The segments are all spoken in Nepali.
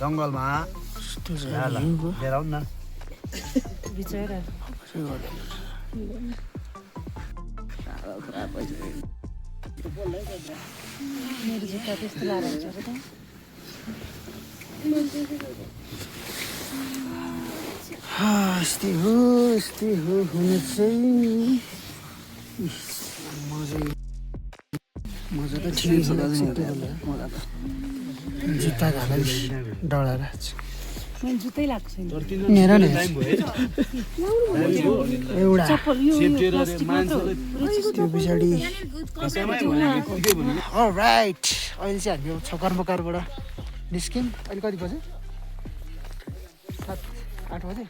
जङ्गलमा लिएर आउनु न मेरो जुत्ता त्यस्तो लाएर हुन्छ यस्तै हो हुने चाहिँ मजा त ठिकै छ जुत्ता घाला डढाएर जुत्तै लाग्छ हेर न एउटा त्यो पछाडि राइट अहिले चाहिँ हामी छकर्मकारबाट निस्क्यौँ अहिले कति बज्यो 7-8 बजे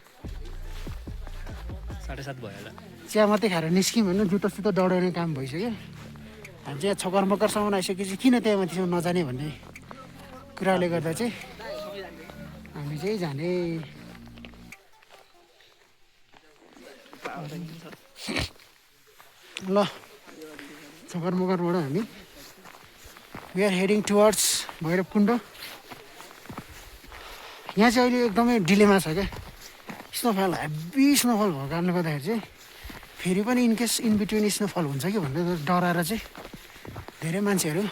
7:30 भयो होला चिया मात्रै खाएर निस्क्यौँ होइन जुत्ता सुत्ता डढाउने काम भइसक्यो हामी चाहिँ छकर्मकरसम्म आइसकेपछि किन त्यहाँ माथिसम्म नजाने भन्ने कुराले गर्दा चाहिँ हामी चाहिँ जाने ल छकर्मकरबाट हामी वी आर हेडिङ टुवर्ड्स भैरवकुण्ड यहाँ चाहिँ अहिले एकदमै डिलेमा छ क्या स्नोफल हेभी स्नोफल भएको कारणले गर्दाखेरि चाहिँ फेरि पनि इनकेस इन बिट्विन स्नोफल हुन्छ कि भनेर डराएर चाहिँ धेरै मान्छेहरू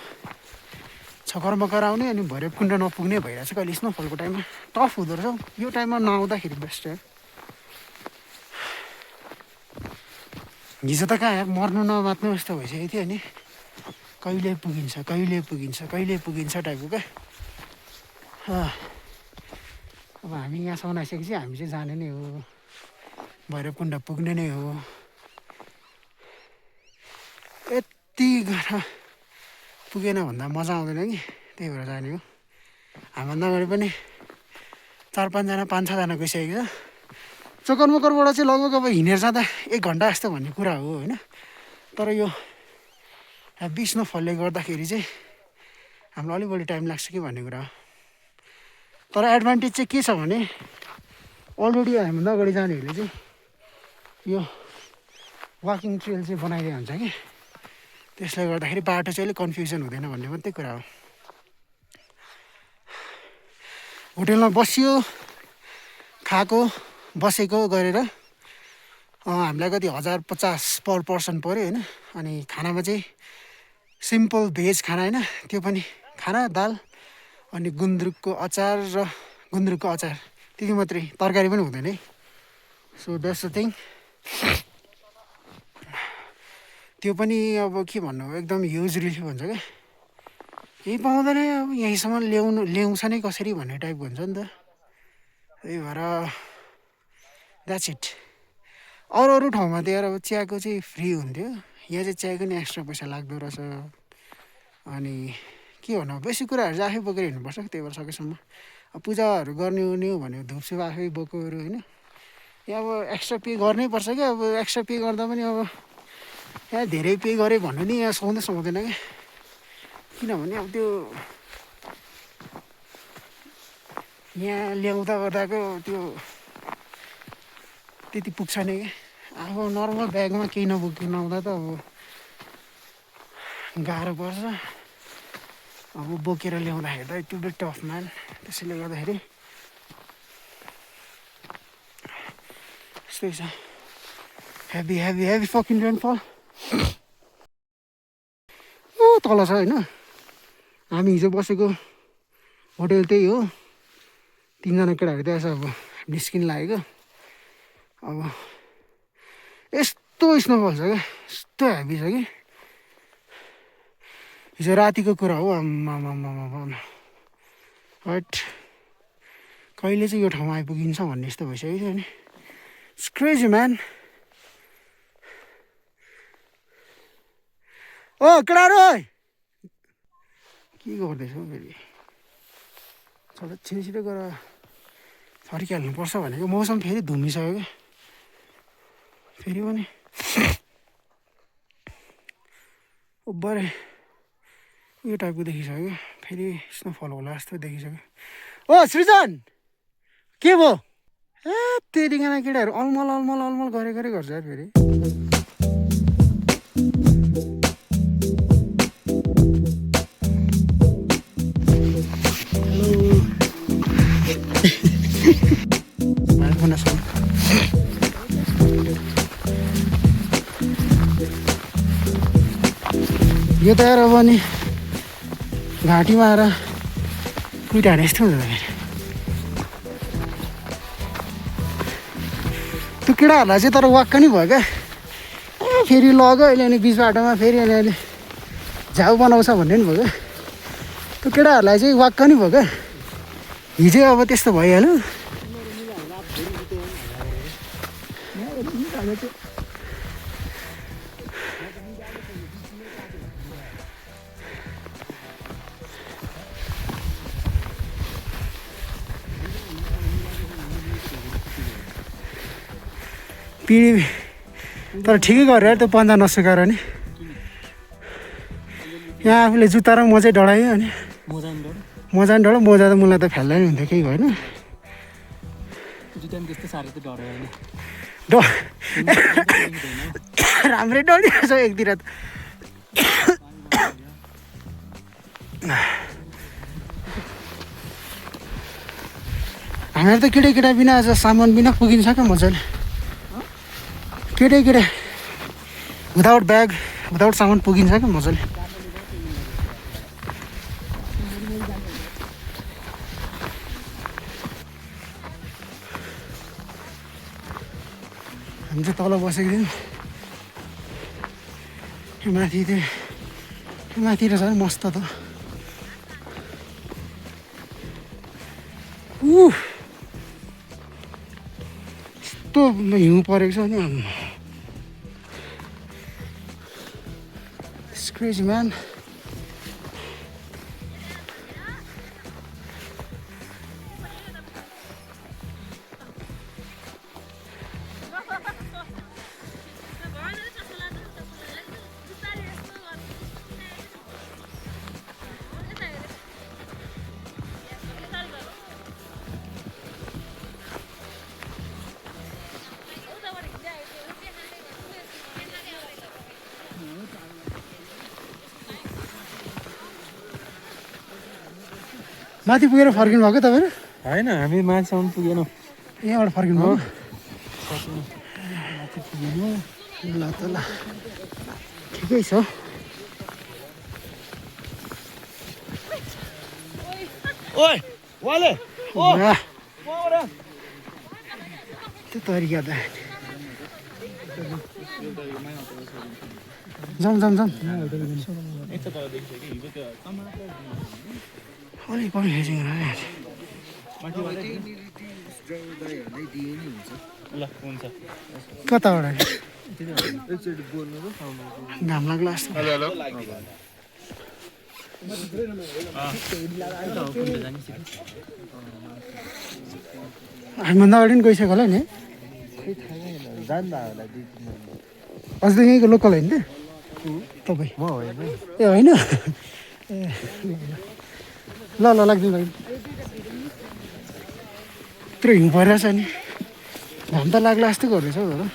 छकर्मकर आउने अनि भैरवकुण्ड नपुग्ने भइरहेको छ कहिले स्नोफलको टाइममा टफ हुँदो रहेछ यो टाइममा नआउँदाखेरि बेस्ट हो हिजो त कहाँ मर्नु नबाच्नु जस्तो भइसकेको थियो अनि कहिले पुगिन्छ टाइपको क्या अब हामी यहाँसम्म आइसकेपछि हामी चाहिँ जाने नै हो भैरवकुण्ड पुग्ने नै हो यति गरेर पुगेन भन्दा मजा आउँदैन कि त्यही भएर जाने हो हामीभन्दा अगाडि पनि 4-5जना 5-6जना गइसकेको छ चकरमकरबाट चाहिँ लगभग अब हिँडेर जाँदा 1 घन्टा जस्तो भन्ने कुरा हो होइन तर यो हेभी स्नोफलले गर्दाखेरि चाहिँ हामीलाई अलिक बढी टाइम लाग्छ कि भन्ने कुरा हो तर एडभान्टेज चाहिँ के छ भने अलरेडी हामीभन्दा अगाडि जानेहरूले चाहिँ यो वाकिङ ट्रेल चाहिँ बनाइदिएको हुन्छ कि त्यसले गर्दाखेरि बाटो चाहिँ अलिक कन्फ्युजन हुँदैन भन्ने मात्रै कुरा हो होटेलमा बसियो खाएको बसेको गरेर हामीलाई कति 1050 पर पर्सन पऱ्यो होइन अनि खानामा चाहिँ सिम्पल भेज खाना होइन त्यो पनि खाना दाल अनि गुन्द्रुकको अचार त्यति मात्रै तरकारी पनि हुँदैन है सो द्याट्स द थिङ त्यो पनि अब के भन्नु एकदम ह्युज रिलिफ हुन्छ क्या केही पाउँदैन अब यहीँसम्म ल्याउँछ नै कसरी भन्ने टाइपको हुन्छ नि त त्यही भएर द्याट्स इट अरू ठाउँमा त यार अब चियाको चाहिँ फ्री हुन्थ्यो यहाँ चाहिँ चियाको नि एक्स्ट्रा पैसा लाग्दो रहेछ अनि के भन्नु बेसी कुराहरू चाहिँ आफै बोकेर हिँड्नुपर्छ त्यही भएर सकेसम्म अब पूजाहरू गर्ने हो भने धुपसुप आफै बोकेर होइन यहाँ अब एक्स्ट्रा पे गर्नै पर्छ क्या अब एक्स्ट्रा पे गर्दा पनि अब यहाँ धेरै पे गरेँ भन्नु नि यहाँ सुहाउँदैन क्या किनभने अब त्यो यहाँ ल्याउँदा गर्दाको त्यो त्यति पुग्छ नि क्या अब नर्मल ब्यागमा केही नबोकिन आउँदा त अब गाह्रो पर्छ अब बोकेर ल्याउँदाखेरि त इट बी टफ म्यान त्यसैले गर्दाखेरि यस्तै छ हेभी फकिङ रेनफल तल छ होइन हामी हिजो बसेको होटेल त्यही हो 3जना केटाहरू त्यहाँ छ अब निस्किन लागेको अब यस्तो स्नोफल छ क्या यस्तो हेभी छ कि हिजो रातिको कुरा हो आम्मामामामा बट कहिले चाहिँ यो ठाउँमा आइपुगिन्छ भन्ने यस्तो भइसक्यो थियो नि इट्स क्रेजी म्यान ओ केटाहरू के गर्दैछौ फेरि चल छिटो गरेर फर्किहाल्नुपर्छ भनेको मौसम फेरि धुमिसक्यो क्या फेरि पनि ओभरै उयो टाइपको देखिसक्यो फेरि स्नोफल होला जस्तो देखिसक्यो ओ सृजन के भयो ए त्यतिजना केटाहरू अलमल गरे गर्छ यार फेरि यो त यार अब नि घाँटीमा आएर कुइटाने यस्तो हुन्छ फेरि त्यो केटाहरूलाई चाहिँ तर वाक्क नि भयो क्या फेरि लग्यो अहिले अनि बिच बाटोमा फेरि अहिले झाउ बनाउँछ भन्ने नि भयो क्या त्यो केटाहरूलाई चाहिँ वाक्क नि भयो क्या हिजो अब त्यस्तो भइहाल्यो पिँढी तर ठिकै गरेर त्यो पन्जा नसुकाएर नि यहाँ आफूले जुत्ता र मोजा डढायो अनि मोजा नि डढो मोजा त मलाई त फ्याल्दै नि हुन्थ्यो केही भएन राम्रै डढिरहेछ एकतिर त हामीहरू त केटा बिना आज सामान बिना पुगिन्छ क्या मजाले केटा विदाउट ब्याग विदाउट सामान पुगिन्छ क्या मजाले हामी चाहिँ तल बसेको थियौँ माथि रहेछ मस्त त यस्तो हिउँ परेको छ नि It's crazy, man. माथि पुगेर फर्किनु भएको तपाईँहरू होइन हामी माथिसम्म पुगेनौँ यहाँबाट फर्किनु भयो माथि पुगेनु ल त ल ठिकै छ त्यो तरिका त जाउँ अलिक पनि हेजिङ कताबाट घाम लाग्ला जस्तो हामीभन्दा अगाडि पनि गइसक्यो होला नि अझ त यहीँको लोकल होइन त तपाईँ ए होइन ल लाग्दिनु यत्रो हिउँ परिरहेछ नि घाम त लाग्ला जस्तो गर्दैछ हौ दादा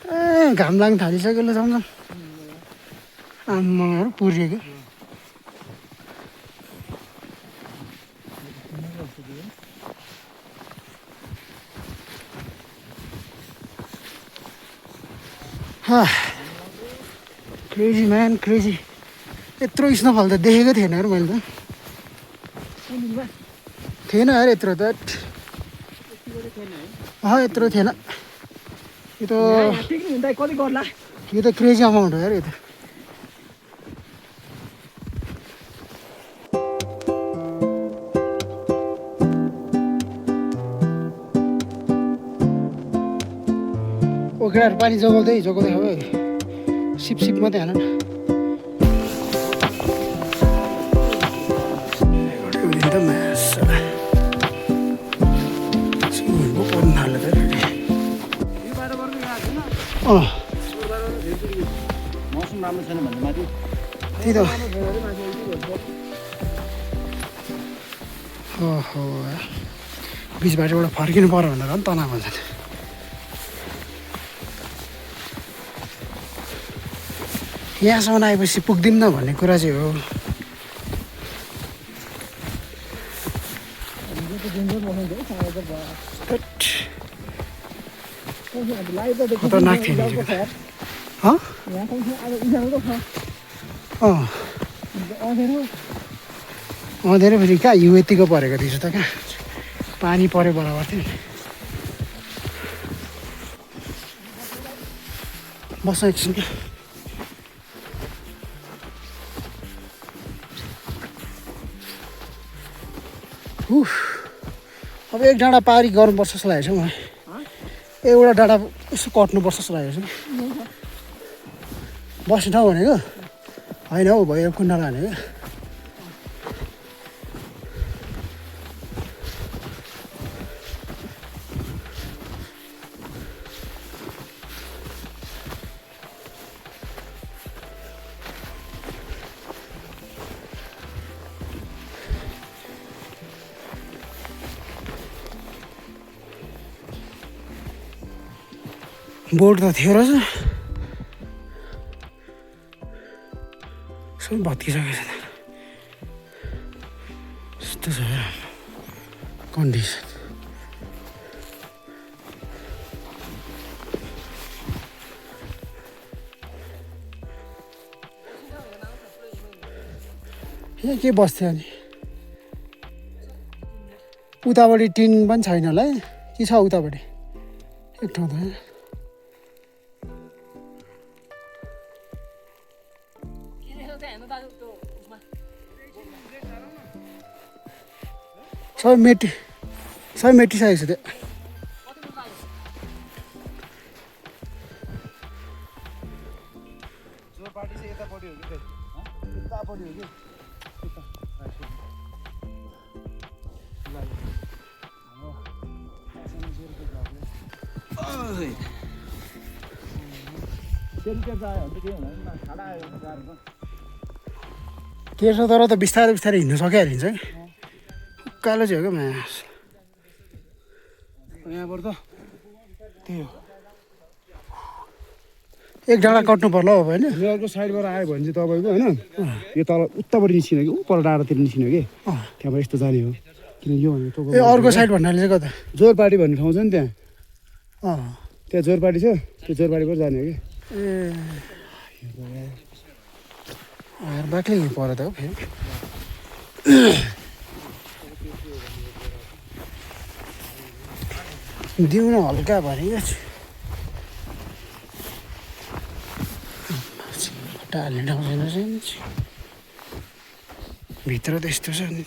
ए घाम लाग्न थालिसक्यो ल जाउँ आमाहरू पुरिएको क्रेजी म्यान क्रेजी यत्रो स्नोफल त देखेको थिएन यार मैले त थिएन यार यत्रो त यत्रो थिएन यो त क्रेजी अमाउन्ट हो यार यो त केटाहरू पानी जोगाउँदै अब सिप सिप मात्रै हाल न मौसम राम्रो छैन भन्दा माथि त्यही त ओहो बिच बाटोबाट फर्किनु पर्यो भनेर पनि तनाव हुन्छ यहाँसम्म आएपछि पुग्दिनँ भन्ने कुरा चाहिँ हो खतरनाक थियो अँधेरो फेरि कहाँ हिउँ यतिको परेको थिएछ त कहाँ पानी पऱ्यो बराबर थियो बस्न एकछिन क्या अब एक डाँडा पारी गर्नुपर्छ जस्तो लागेको छ मलाई एउटा डाँडा यसो कट्नुपर्छ जस्तो लागेको छ बस्ने ठाउँ भनेको होइन हौ भयो कुण्डा लाने क्या बोर्ड त थियो रहेछ सबै भत्किसकेको छ यस्तो छ कन्डिसन यहाँ के बस्थ्यो अनि उतापट्टि टिन पनि छैन होला है के छ उतापट्टि एक ठाउँ त सबै मेटिसकेको छ त्यो तेर्सो तर त बिस्तारै बिस्तारै हिँड्नु सकिहालिन्छ कि उकालो चाहिँ हो क्या म्यास यहाँबाट त त्यही हो एक डाँडा कट्नु पर्ला हो होइन अर्को साइडबाट आयो भने चाहिँ तपाईँको होइन यो तल उतापट्टि निस्किने कि पर डाँडातिर निस्किने कि त्यहाँबाट यस्तो जाने हो किन यो भनेको ए अर्को साइड भन्नाले चाहिँ कता जोरपाटी भन्ने ठाउँ छ नि त्यहाँ अँ त्यहाँ जोरपाटी छ त्यो जोरपाटीबाट जाने हो कि ए बाक्लै हिँड्नु पऱ्यो त हो फेरि दिउन हल्का भनेको छु खुट्टा हाल्ने ठाउँ छैन छैन भित्र त यस्तो छ नि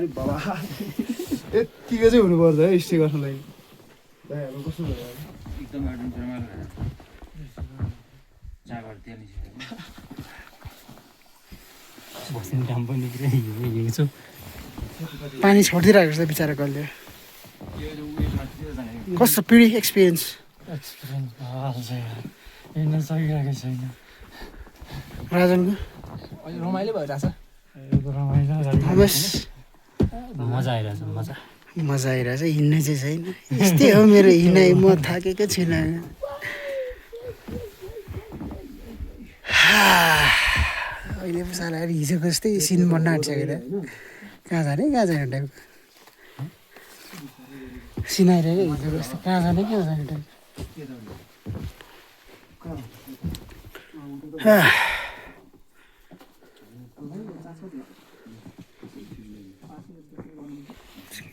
बाबा यत्तिको चाहिँ हुनुपर्छ है स्टे गर्नु लागि कस्तो भयो एकदम बस्ने ठाउँ पनि हिँडेको छु पानी छोडिदिइरहेको छ बिचरा कसले कस्तो पिडी एक्सपिरियन्स हिँड्न सकिरहेको छैन राजनको रमाइलो भइरहेछ मजा आइरहेछ मजा आइरहेछ हिँड्ने चाहिँ छैन यस्तै हो मेरो हिँडाइ म थाकेको छुइनँ अहिले पो साला हिजोको जस्तै सिन बन्न आँटिसकेर कहाँ जाने टाइपको सिन आइरहेको हिजोको जस्तो कहाँ जाने टाइपको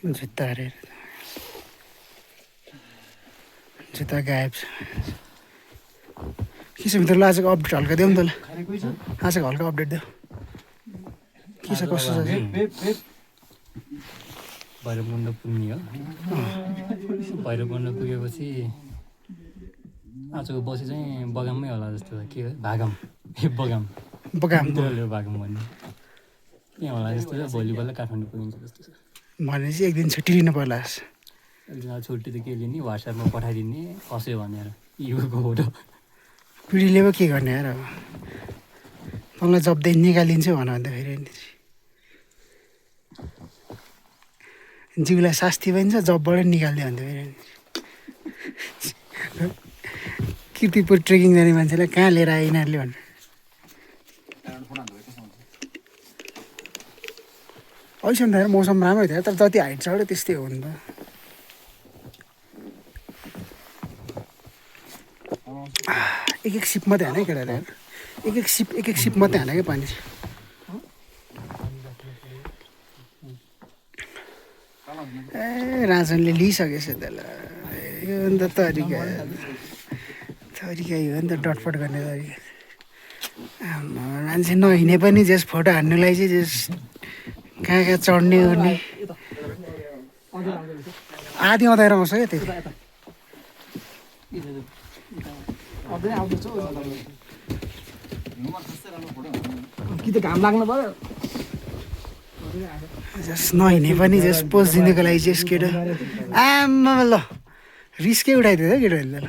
जुत्ता अरे जुत्ता गायब छ के छ मित्र ल आजको अपडेट हल्का देऊ नि त ल आजको हल्का अपडेट देऊ के छ कस्तो छ भैरवकुण्ड पुग्ने हो भैरवकुण्ड पुगेपछि आजको बसी चाहिँ बगाममै होला जस्तो छ के हो भागम ए बगाम बगाम मित्रहरूले भागम भन्ने त्यहाँ होला जस्तो छ भोलिपल्ट काठमाडौँ पुगिन्छ जस्तो छ भनेपछि एक दिन छुट्टी लिनु पर्ला एकदिन छुट्टी त के लिने वाट्सएपमा पठाइदिने खस्यो भनेर युको फोटो पिँढीले पो के गर्ने यार अब तँलाई जब्दै निकालिदिन्छु भन अन्त फेरि जिउलाई शास्ति पनि छ जबबाट निकालिदियो अन्त फेरि किर्तिपुर ट्रेकिङ जाने मान्छेलाई कहाँ लिएर आए यिनीहरूले भन्नु अहिलेसम्म त मौसम राम्रो थियो तर जति हाइट चढ्यो त्यस्तै हो नि त एक एक सिप मात्रै हाने केटाहरू एक एक सिप मात्रै हाने क्या पानी ए राजनले लिइसकेछ त्यसलाई यो अन्त तरिका यो नि त डटपट गर्ने तरिका मान्छे नहिँडे पनि जस फोटो हान्नुलाई चाहिँ जस कहाँ कहाँ चढ्ने गर्ने आधी अँधाएर आउँछ क्या त्यति कि त घाम लाग्नु पर्यो जस नहिँडे पनि जस पोज दिनुको लागि चाहिँ केटा आमा ल रिस्कै उठाइदियो क्या केटाहरूले ल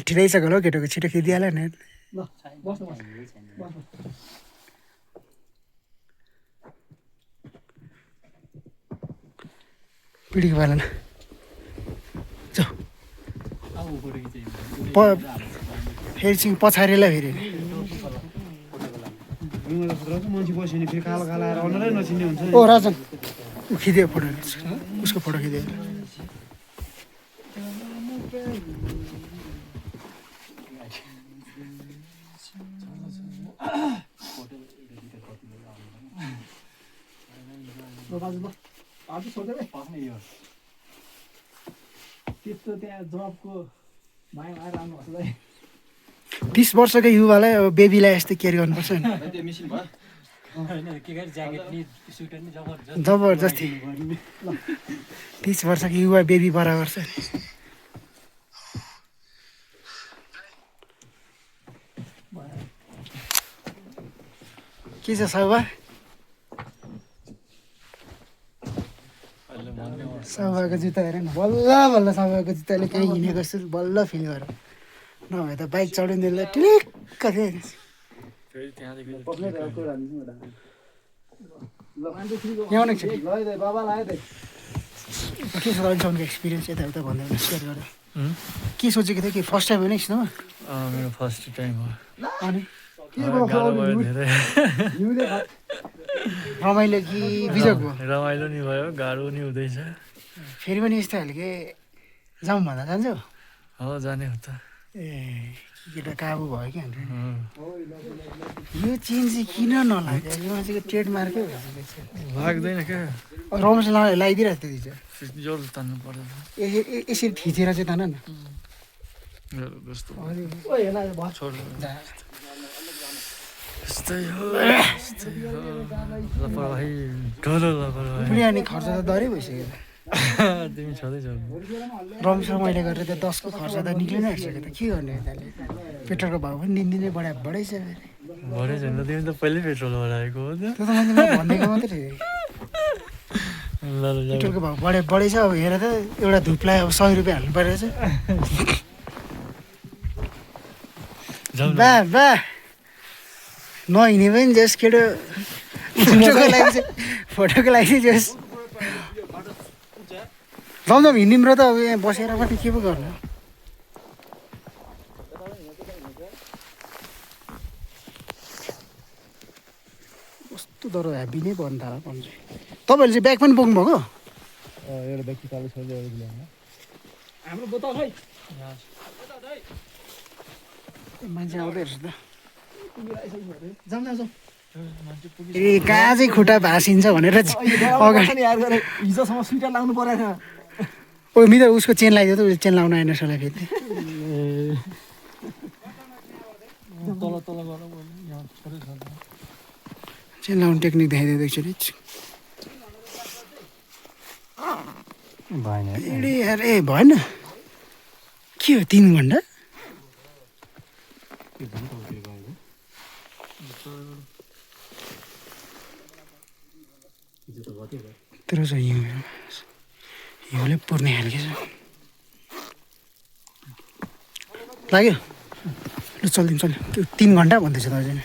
ठिकै होला हौ केटाको छिटो खिचिहाल्यो नि ल बस्नु बस्नु पिँढीको पालन फेरि चाहिँ पछाडिलाई फेरि मान्छे बस्यो भने फेरि कालो कालो आएर अनुहारै नचिन्ने हुन्छ ओ राजन ऊ खिदियो फोटो उसको फोटो खिदियो आज सोधेँ त्यस्तो त्यहाँ जबको माया आएर आउनुहोस् है 30 वर्षको युवालाई अब बेबीलाई यस्तो केयर गर्नुपर्छ नि जबरजस्ती 30 वर्षको युवा बेबी बराबर छ के छ सौवा सौवाको जुत्ता हेर न बल्ल बल्ल सौवाको जुत्ताले कहीँ हिँडेको जस्तो बल्ल फिल गर नभए त बाइक चढाउनेलाई टिलिक्क थियो के छ अहिलेसम्मको एक्सपिरियन्स यताउता भन्दा सेयर गर के सोचेको थियो कि फर्स्ट टाइम होइन स्नोमा मेरो फर्स्ट टाइम हो अनि गाह्रो भयो धेरै रमाइलो कि बिजोग भयो रमाइलो नि भयो गाह्रो नि हुँदैछ फेरि पनि यस्तो खालके जाउँ भन्दा जान्छौ हो जाने हो त ए केटा काबु भयो क्या यो चेन चाहिँ किन नलाग्यो यो मान्छेको ट्रेडमार्कै भइसकेको लाग्दैन क्या छ रमेश लगाइदिइरहेको थियो त्यो जोर तान्नु पर्दैन यसरी थिचेर चाहिँ तान न जस्तो छोड यस्तै हो लापरवाही ठुलो लापरवाही पुरै अनि खर्च त डरै भइसक्यो तिमी छँदैछौ रमेश र मैले गरेर त 10 को खर्च त निक्लिन आइसक्यो त के गर्ने यताले पेट्रोलको भाउ पनि दिनदिनै बढाइछ भरे छैन तिमी त पहिल्यै पेट्रोल बढाएको हो त्यो त मैले भनेको मात्रै थियो पेट्रोलको भाउ बढेछ अब हेर त एउटा धुपलाई अब 100 रुपियाँ हाल्नु परेछ बा बा नहिँडे पनि जस केटो फोटोको लागि जस जाउँ हिँड्यौँ र त अब यहाँ बसेर पनि के पो गर्नु कस्तो डह्रो ह्याप्पी नै पर्नु थाल्यो पन्चु तपाईँहरूले चाहिँ ब्याग पनि बोक्नु भएको एउटा व्यक्ति कालो छ हाम्रो बोतल खै मान्छे आउँदै रहेछ त जाउँ न जाउँ ए कहाँ चाहिँ खुट्टा भाँसिन्छ भनेर अगाडि हिजोसम्म स्वेटर लाउनु परेन ओ मित्र उसको चेन लगाइदियो त उसले चेन लाउनु आएन सलाई फेरि चेन लाउने टेक्निक देखाइदियो एकचोटि भएन एडे यार ए भएन के हो 3 घन्टा तर चाहिँ हिउँले पुर्ने खालको छ लाग्यो ल चलिदिउँ चल्यो त्यो 3 घन्टा भन्दैछ दाजुले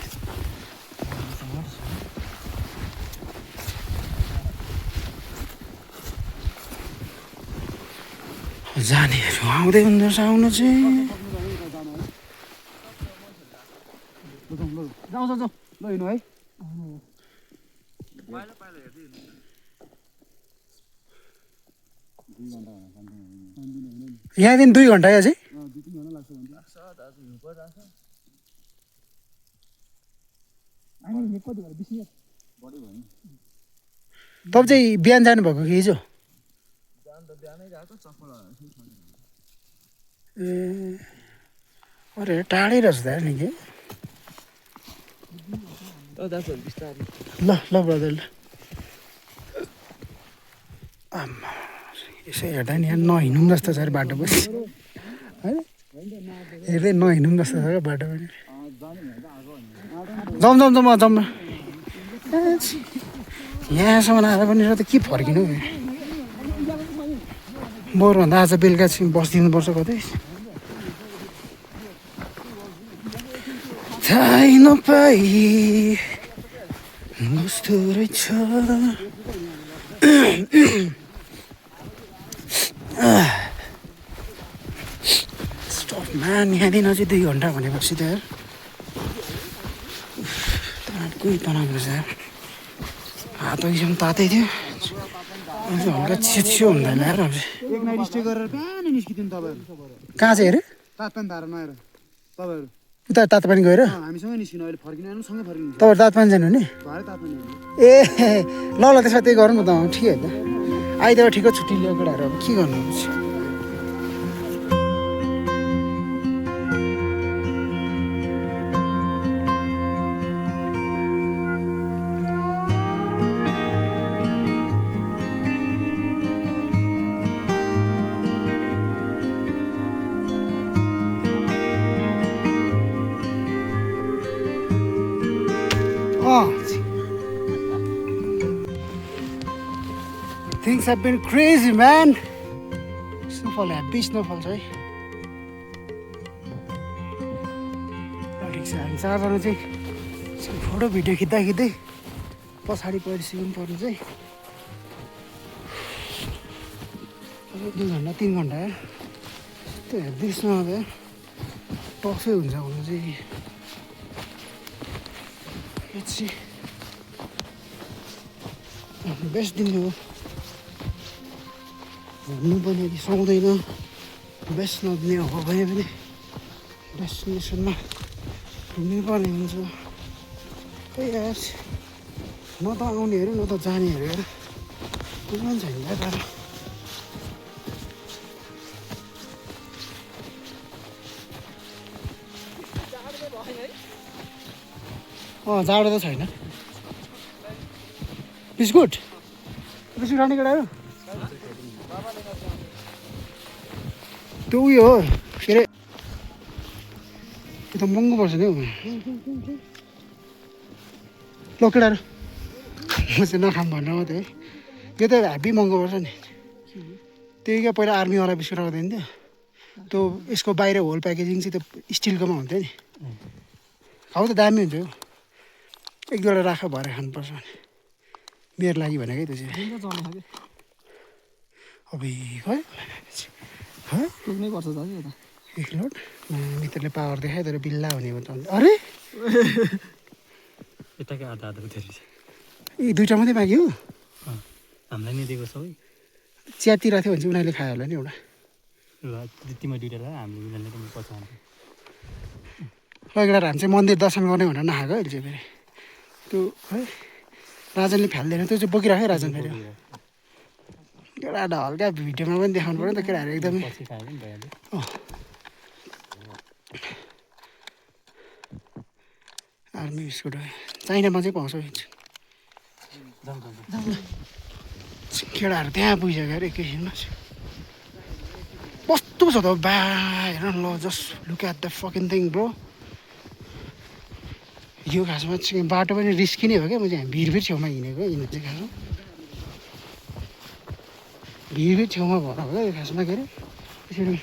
जानेहरू आउँदै हुँदो रहेछ आउनु चाहिँ जाउँ जाउँ जाउँ ल हिँड्नु है यहाँदेखि 2 घन्टा या चाहिँ तपाईँ चाहिँ बिहान जानुभएको कि हिजो ए अरे टाढै रहेछ त नि के ल ल ब्रदर ल आम्मा यसो हेर्दा नि यहाँ नहिँडौँ जस्तो छ अरे बाटो पनि होइन हेर्दै नहिँडौँ जस्तो छ क्या बाटो पनि जाउँ जाउँ जाउँ जाउँ न यहाँसम्म आएर पनि र त के फर्किनु बरुभन्दा आज बेलुका चाहिँ बसिदिनुपर्छ कतै थाहै नपाई कस्तो रहेछ स्टप म्यान यहाँदेखि अझै 2 घन्टा भनेपछि त यार कोही तनाव रहेछ यार हात अघिसम्म तातै थियो अझै हल्का छियो हुँदैन यार एक नाइट स्टे गरेर बिहान निस्किदिनु तपाईँहरू कहाँ चाहिँ अरे तातपानी धारामा आएर तपाईँहरू उता तातोपानी गएर हामीसँगै निस्किनु अहिले फर्किनु आउनु सँगै फर्किनु तपाईँहरू तातोपानी जानु नि भरे तातपानी ए ल ल त्यसमा त्यही गरौँ न त ठिकै हो त आइतबार ठिकै छुट्टी लिएको केटाहरू अब के गर्नु Things have been crazy, man. Snowfall, happy snowfall, है ठिक छ हामी चारजना चाहिँ फोटो भिडियो खिच्दा खिच्दै पछाडि परिसक्नु पर्ने चाहिँ 2 घन्टा 3 घन्टा त्यो हेर्दै स्नो टक्सै हुन्छ हुनु चाहिँ बेस्ट दिन हो घुम्नु पनि यदि सुहाउँदैन बेस्ट नदिने हो भने पनि डेस्टिनेसनमा घुम्नै पर्ने हुन्छ खै यार न त आउनेहरू न त जानेहरू हेर कोही पनि छैन क्या तर जाडो त छैन बिस्कुट बिस्कुट खाने केटाहरू त्यो उयो हो के अरे त्यो त महँगो पर्छ नि हौ ल केटाहरू म चाहिँ नखाऊँ भनेर मात्रै है यो त हेभी महँगो पर्छ नि त्यही क्या पहिला आर्मीवाला बिस्कुट आउँदैन थियो त्यो यसको बाहिर होल प्याकेजिङ चाहिँ त्यो स्टिलकोमा हुन्थ्यो नि खाउ त दामी हुन्छ हौ 1-2 राख भएर खानुपर्छ मेरो लागि भनेकै त्यो चाहिँ अब खै पुग्नै पर्छ दाजु यता एकलोट मित्रले पावर देखायो तर बिल्ला हुने भन्छ अरे यताकै आधा आधा उठेर यी 2टा मात्रै माग्यो हामीलाई नै दिएको सबै चियातिर थियो भने चाहिँ उनीहरूले खायो होला नि एउटा ल तिमीलाई 2टा र हामीले उनीहरूले त पचाउँछ लगेर हामी चाहिँ मन्दिर दर्शन गर्ने भनेर नखाएको अहिले चाहिँ फेरि त्यो है राजनले फ्याल्दैन त्यो चाहिँ बोकिराख्यो राजन फेरि केटाहरू हल्का भिडियोमा पनि देखाउनु पऱ्यो नि त केटाहरू एकदमै पछि खायो पनि भइहाल्यो आर्मी बिस्कुट हो चाइनामा चाहिँ पाउँछ केटाहरू त्यहाँ पुगिसक्यो अरे एकैछिनमा कस्तो छ त बा हेर न ल just look at the fucking thing bro यो खासमा चाहिँ बाटो पनि रिस्की नै हो क्या म चाहिँ भिरभिर छेउमा हिँडेको हिँड्नु चाहिँ खासमा भिरभिर छेउमा भएर हो क्या यो खासमा के अरे त्यसरी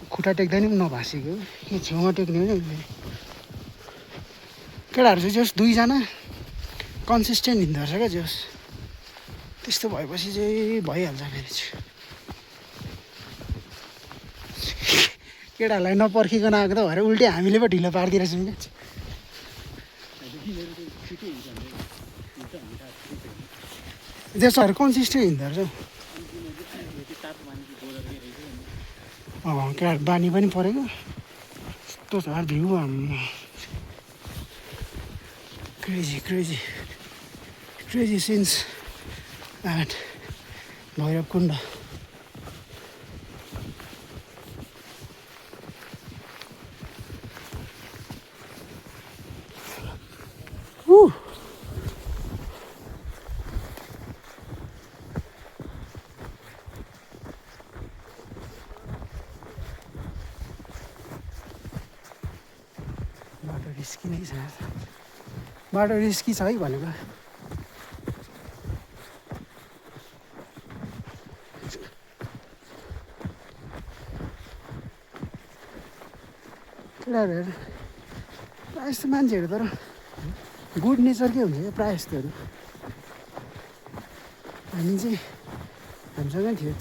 खुट्टा टेक्दा नि नभाँसेको यहाँ छेउमा टेक्ने हो नि केटाहरू चाहिँ जस दुईजना कन्सिस्टेन्ट हिँड्दो रहेछ क्या जस त्यस्तो भएपछि चाहिँ भइहाल्छ फेरि चाहिँ केटाहरूलाई नपर्खिकन आएको त भएर उल्टै हामीले पो ढिलो पारिदिरहेछौँ क्या जसहरू कन्सिस्टेन्ट हिँड्दो रहेछ केटाहरू बानी पनि परेको यस्तो छ view crazy crazy crazy scenes at Bhairavkund बाटो रिस्की नै छ बाटो रिस्की छ है भनेको केटाहरू प्रायः जस्तो मान्छेहरू तर गुड नेचरकै हुन्छ क्या प्रायः जस्तोहरू हामी चाहिँ हामीसँगै थियो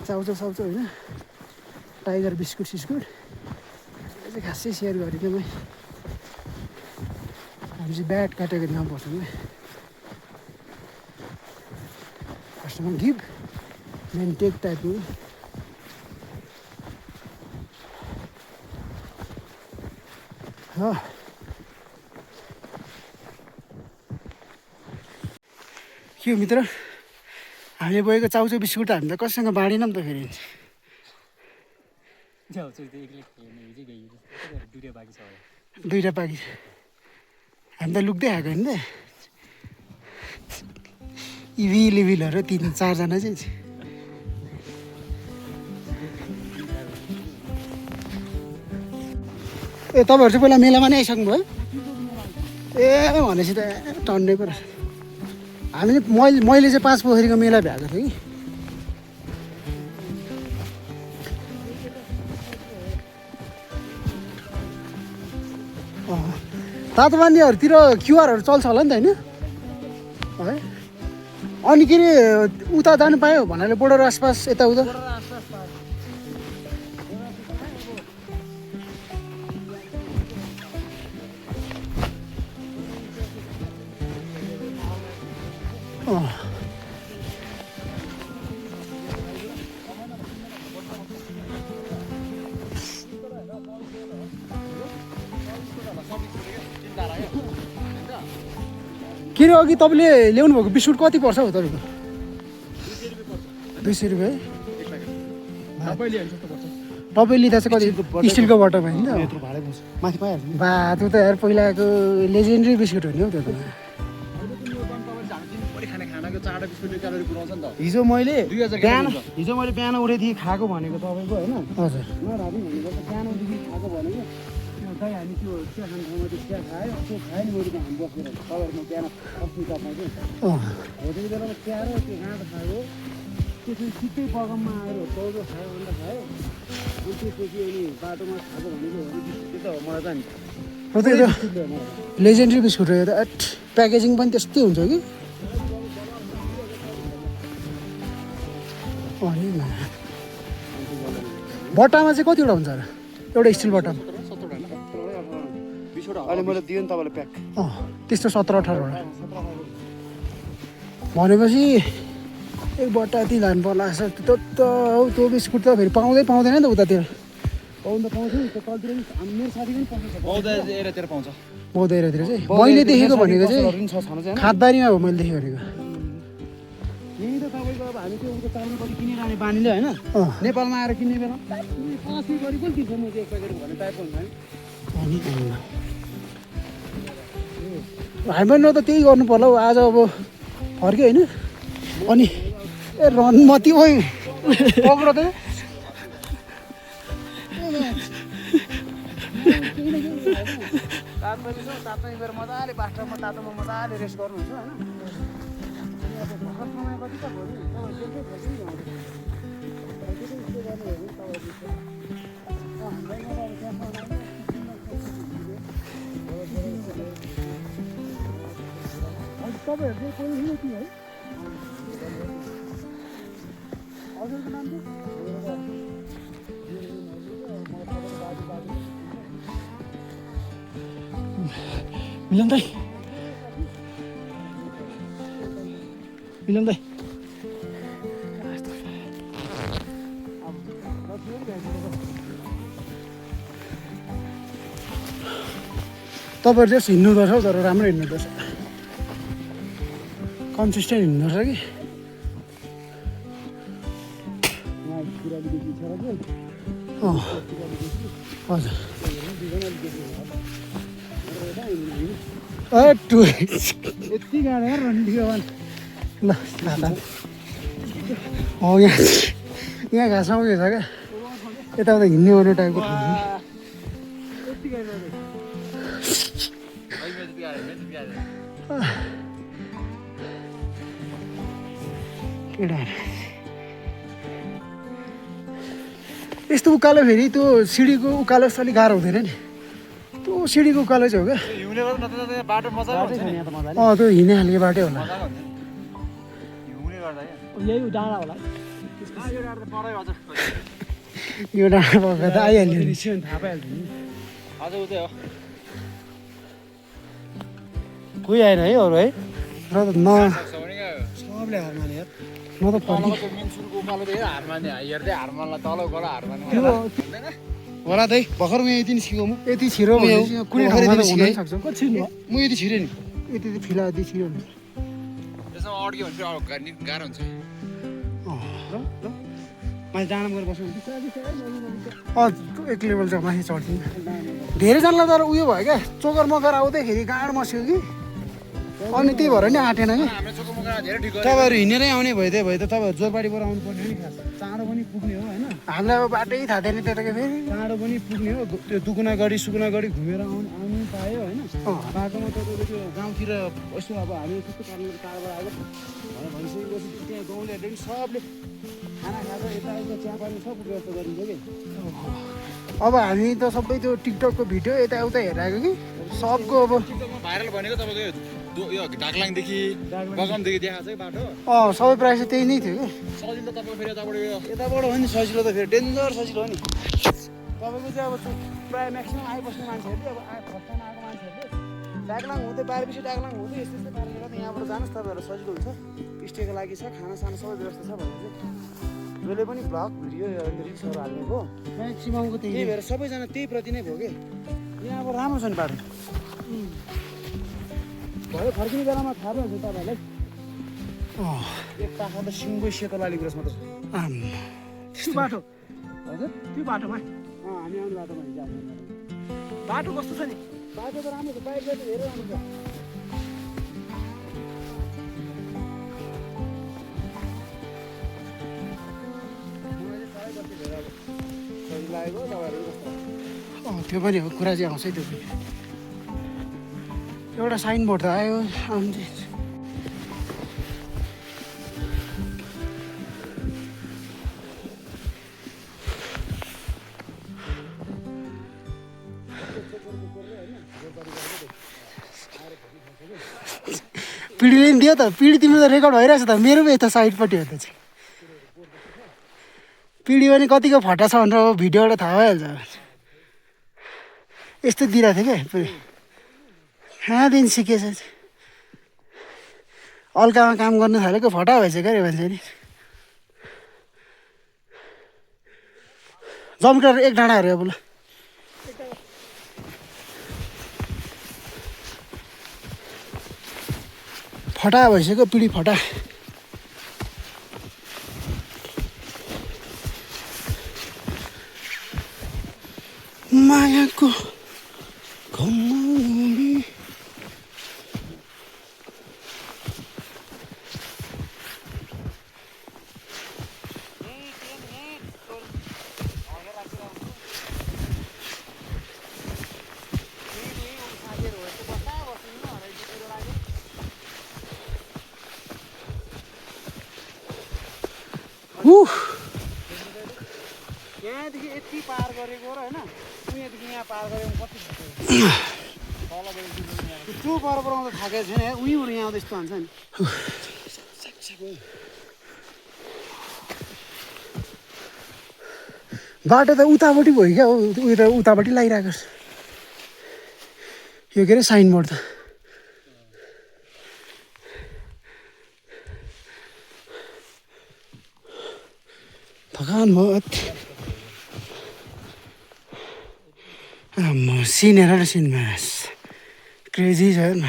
चाउचाउ साउचाउ होइन टाइगर बिस्कुट सिस्कुट चाहिँ खासै सेयर गरेको मै हामी चाहिँ ब्याट क्याटेगोरीमा पर्छौँ क्या फर्स्टमा गिभ देन टेक टाइपको के हो मित्र हामीले बोकेको चाउचाउ बिस्कुट हामी त कसैसँग बाँडेनौँ त फेरि दुईवटा बाँकी हामी त लुक्दै आएको होइन त इभिल इभिलहरू 3-4जना चाहिँ ए तपाईँहरू चाहिँ पहिला मेलामा नै आइसक्नु भयो ए भनेपछि त टन्ने कुरा हामीले मैले चाहिँ 5 पोखरीको मेला भ्याएको थिएँ कि तातोपानीहरूतिर क्युआरहरू चल्छ होला नि त होइन है अनि के अरे उता जानु पायो भन्नाले बोर्डर आसपास यताउता के अरे अघि तपाईँले ल्याउनु भएको बिस्कुट कति पर्छ हौ तपाईँको 200 रुपियाँ है तपाईँ लिँदा चाहिँ कति स्टिलको बटम होइन माथि पाइहाल्छ बा त्यो त यार पहिलाको लेजेन्डरी बिस्कुट हो नि हौ त्यो त हिजो मैले बिहान उठेदेखि खाएको भनेको तपाईँको होइन हजुर नराबी भनेको बिहान उठेदेखि खाएको भनेको त्यो दाइ हामी त्यो चिया खाने ठाउँमा त्यो चिया खायो त्यो खायो नि मैले हामी बसेर तपाईँहरूमा बिहान अस्ति तपाईँको हो त्यति बेलामा चिया र त्यो गाँठ खायो त्यसपछि सिधै बगममा आएर चौधो खायो अन्त खायो अनि त्यसपछि अनि बाटोमा खाएको भनेको त्यो त हो मलाई त नि लेजेन्डरी बिस्कुट हो यो त प्याकेजिङ पनि त्यस्तै हुन्छ कि बट्टामा चाहिँ कतिवटा हुन्छ र एउटा स्टिल बट्टामा अहिले मैले दिएँ नि तपाईँलाई प्याक त्यस्तो 17-18वटा भनेपछि एक बट्टा यति लानु पर्ला त्यो त हौ त्यो बिस्कुट त फेरि पाउँदैन नि त उतातिर पाउँदा पाउँछ नि तलतिर मेरो साथी पनि पाउँछ एरियातिर पाउँछ बौद्ध एरियातिर चाहिँ मैले देखेको भनेको चाहिँ खादबारीमा हो मैले देखेको भनेको यही त तपाईँको अब हामी त्यो उता चालुपट्टि किनेर आउने बानीले होइन नेपालमा आएर किन्ने बेला 80 गरी पनि दिन्छ म त्यो एक प्याकेट भन्ने टाइपको हुन्छ हामी पनि त त्यही गर्नु पर्ला हौ आज अब फर्क्यो होइन अनि ए रनमती ओइ पक्र त तातो गएर मजाले बास्टरमा तातोमा मजाले रेस्ट गर्नुहुन्छ होइन अब भर्खर समय कति त भयो तपाईँहरू चाहिँ कोही हुनु है हजुरको नाम चाहिँ मिलन दाइ तपाईँहरू चाहिँ हिँड्नुपर्छ हौ तर राम्रो हिँड्नुपर्छ कन्सिस्टेन्ट हिँड्नुपर्छ कि हजुर यति गाडी ल हो यहाँ घाँसमा उयो छ क्या यताउता हिँड्ने ओर्ने टाइपको केटाहरू यस्तो उकालो फेरि त्यो सिँढीको उकालो जस्तो अलिक गाह्रो हुँदैन नि त्यो सिँढीको उकालो चाहिँ हो क्या त्यो हिँड्ने खालको बाटो होला यही डाँडा होला यो डाँडा भएको त आइहाल्यो नि थाहा पाइहाल्छ नि कोही आएन है अरू है र त न सबले हार माने यार म त फर्किँ होला दाइ भर्खर म यति निस्केको म यति छिरो कुनै ठाउँमा त हुन सक्छ म यति छिरेँ नि यति त फिला यति छिरो माथि डाँडामा गएर बस्नु एक लेभल चाहिँ माथि चढ्थ्यौँ धेरैजनालाई तर उयो भयो क्या चोकर मकर आउँदैखेरि गाँड मस्यो कि अनि त्यही भएर नि आँटेन कि तपाईँहरू हिँडेरै आउने भए त तपाईँहरू जोरपाटीबाट आउनु पर्ने हो नि खास चाँडो पनि पुग्ने हो होइन हामीलाई अब बाटै थाहा थिएन त्यताको फेरि चाँडो पनि पुग्ने हो त्यो दुकुनागढी सुकुनागढी घुमेर आउनु पायो होइन बाटोमा तपाईँको त्यो गाउँतिर यसो अब हामी त्यस्तो कारणले टाढाबाट आएको भइसकेपछि त्यहाँ गाउँलेहरूले पनि सबले खाना खाएर यता चियापानी सबको व्यवस्था गरिन्छ कि अब हामी त सबै त्यो टिकटकको भिडियो यताउता हेरेको कि सबको अब भाइरल भनेको तपाईँको यो ढाकलाङदेखि बगमदेखि देखाएको छ बाटो सबै प्रायः चाहिँ त्यही नै थियो कि सजिलो तपाईँ फेरि यताबाट यो यताबाट हो नि सजिलो त फेरि डेन्जर सजिलो हो नि तपाईँको चाहिँ अब प्रायः म्याक्सिमम् आइबस्ने मान्छेहरूले अब फर्स्ट टाइम आएको मान्छेहरूले डाकलाङ हुँदै बाह्रपछि डाकलाङ हुँदै यस्तो यस्तो कारणले गर्दा यहाँबाट जानुहोस् तपाईँहरूलाई सजिलो हुन्छ स्टेको लागि छ खानासाना सबै व्यवस्था छ भनेर चाहिँ जसले पनि भ्लग भिडियो रिल्सहरू हाल्नेको म्याक्सिममको त्यही भएर सबैजना त्यही प्रति नै भयो कि यहाँ अब राम्रो छ नि बाटो भयो फर्किने बेलामा थाहा भइहाल्छ तपाईँहरूलाई एक पाखा त सिङ्गो सेतो लाली गुराँसमा त त्यो बाटो हजुर त्यो बाटोमा हामी आउने बाटोमा हिजो बाटो कस्तो छ नि बाटो त राम्रो छ बाइक त धेरै राम्रो छ त्यो पनि हो कुरा चाहिँ आउँछ त्यो पनि एउटा साइनबोर्ड त आयो आउँछ पिँढीले नि दियो त पिँढी तिम्रो त रेकर्ड भइरहेछ त मेरो पो यता साइडपट्टि हो त चाहिँ पिँढी पनि कतिको फटा छ भनेर अब भिडियोबाट थाहा भइहाल्छ यस्तो दिइरहेको थियो क्या कहाँदेखि सिकेछ अल्कामा काम गर्नु थालेको फटा भएछ क्या अरे भन्छ नि जम्कर एक डाँडा अरे अब ल फटा भइसक्यो पिँढी फटा मायाको घुमाउने यहाँदेखि यति पार गरेको र होइन उहाँदेखि यहाँ पार गरेको कति त्यो पर आउँदा थाकेको छैन उहीँबाट यहाँ आउँदा यस्तो हुन्छ नि बाटो त उतापट्टि भयो क्या उयो त उतापट्टि लागिरहेको छ यो के अरे साइनबोर्ड त थकान भयो म सिन हेर न सिनमा क्रेजी छ हेर्न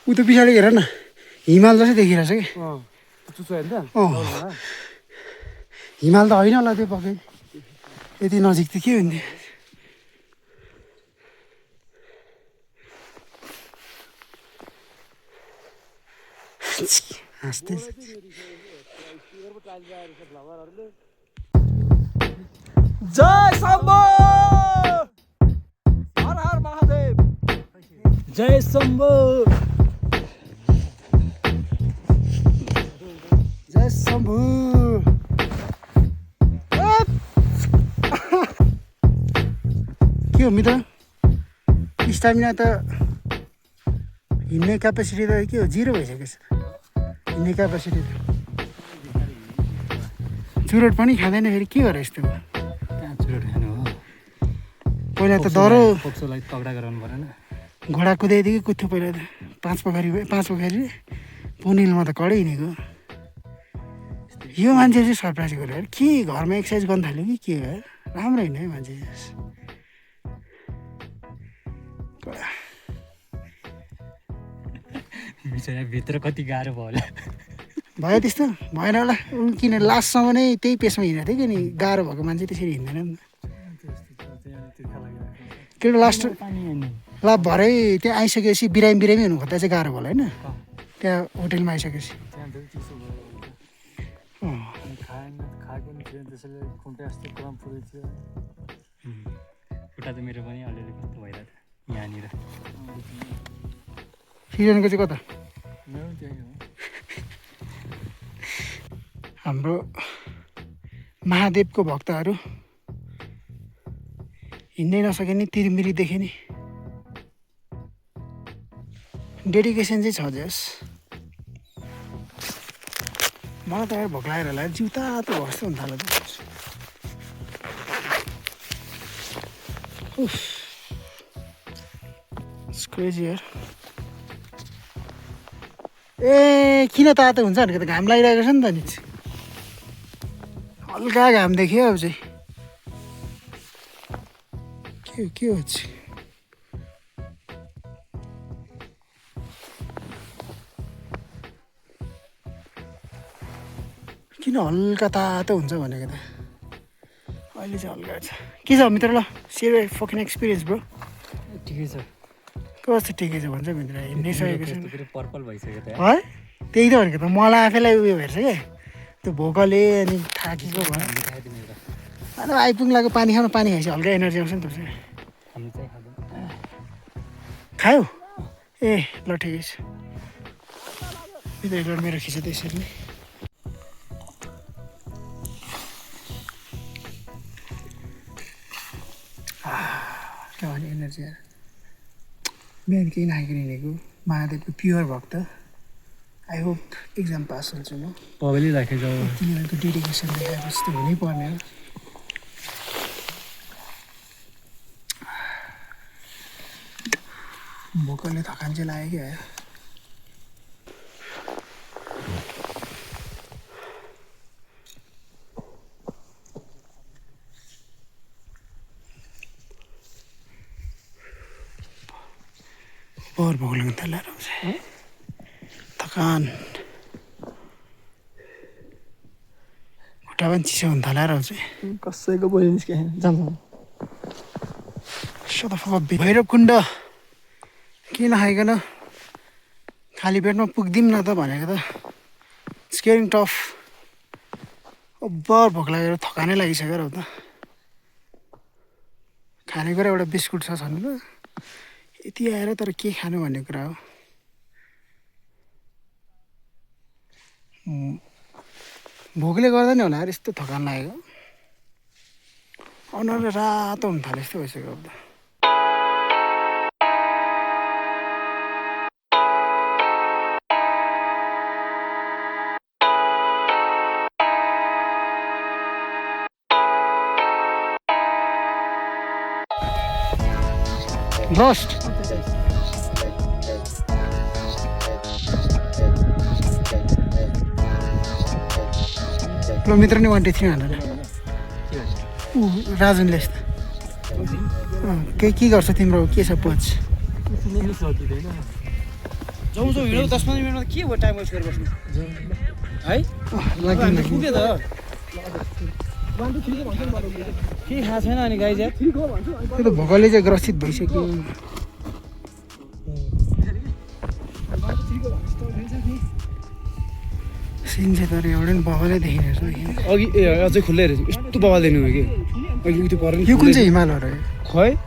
ऊ त पछाडि हेर न हिमाल जस्तै देखिरहेछ कि हिमाल त होइन होला त्यो पक्कै यति नजिक त के हुन्थ्यो हाँस्दै जय शम्भो हर हर महादेव जय शम्भो जय शम्भु के हो मित्र स्टामिना त हिँड्ने क्यापेसिटी त के हो जिरो भइसकेको छ हिँड्ने क्यापेसिटी त चुरोट पनि खाँदैन फेरि के गरेर यस्तो कहाँ चुरोट खानु हो पहिला त डह्रो फोक्सोलाई तगडा गराउनु परेन घोडा कुदाइदिएको कुद्थ्यो पहिला त पाँच पोखरी पुनिलमा त कडै हिँडेको यो मान्छे चाहिँ सरप्राइज गरेर के घरमा एक्सर्साइज गर्नु थाल्यो कि के भयो राम्रो होइन है मान्छे बिचरा भित्र कति गाह्रो भयो होला भयो त्यस्तो भएन होला किन लास्टसम्म नै त्यही पेसमा हिँडेको थियो कि नि गाह्रो भएको मान्छे त्यसरी हिँड्दैन नि केटा लास्ट ल भरे त्यहाँ आइसकेपछि बिरामी हुनु खोज्दा चाहिँ गाह्रो भयो होला होइन त्यहाँ होटेलमा आइसकेपछि खुट्टा त मेरो पनि अलिअलि भइरहेको थियो यहाँनिर सिजनको चाहिँ कता हाम्रो महादेवको भक्तहरू हिँड्नै नसके नि तिरमिरी देखे नि डेडिकेसन चाहिँ छ जस मलाई त भोक लागेर होला जिउ तातो भएको जस्तो हुन थाल्यो क्रेजी यार ए किन तातो हुन्छ भनेको त घाम लागिरहेको छ नि त नि हल्का घाम देखियो अब चाहिँ के हो चाहिँ किन हल्का तातो हुन्छ भनेको त अहिले चाहिँ हल्का छ के छ मित्र ल सेयर फकिङ एक्सपिरियन्स ब्रो ठिकै छ कस्तो ठिकै छ भन्छ मित्र हिँडिसकेको छ पर्पल भइसक्यो त है त्यही त भनेको त मलाई आफैलाई उयो हेर्छ क्या त्यो भोकले अनि थाकेको भयो अन्त आइपुग्लाको पानी खानु पानी खाएपछि हल्का एनर्जी आउँछ नि त हामी चाहिँ खाँदैन खायो ए ल ठिकै छ मित्र मेरो खिच त यसरी नै के भने एनर्जी बिहान केही नखाइकन हिँडेको महादेवको प्योर भक्त आई होप एक्जाम पास हुन्छु म पवेली राखेको तिनीहरूको डेडिकेसन देखाएपछि त हुनै पर्ने हो भोकले थकान चाहिँ लाग्यो क्या बहुत भोक लाग्न थाल्यो थकान खुट्टा पनि चिसो हुन थालेर आउँछ कसैको बोली निस्केन जान्छ भैरवकुण्ड के नखाइकन खाली पेटमा पुग्दिउँ न त भनेको त स्केरिङ टफ अब्बर भोक लागेर थकानै लागिसक्यो र त खानेकुरा एउटा बिस्कुट छ छनु र यति आएर तर के खानु भन्ने कुरा हो भोकले गर्दा नि होला यस्तो थकान लागेको अनुहार रातो हुन थाले जस्तो भइसक्यो अब त Lost. किलोमिटर नि 1.300 राजनले यस्तो के गर्छ तिम्रो के छ पच जाउँ जाउँ हिँडौँ 10-15 मिनटमा के भयो टाइम वेस्ट गरेर बस्नु है पुग्यो त के थाहा छैन अनि गाई चाहिँ त्यो त भोकले चाहिँ ग्रसित भइसक्यो सिन चाहिँ तर एउटा नि बबाले देखिरहेछ अघि ए अझै खुल्लै रहेछ यस्तो बवाल दिनु हो कि अघि उति पर्यो यो कुन चाहिँ हिमाल हो र खै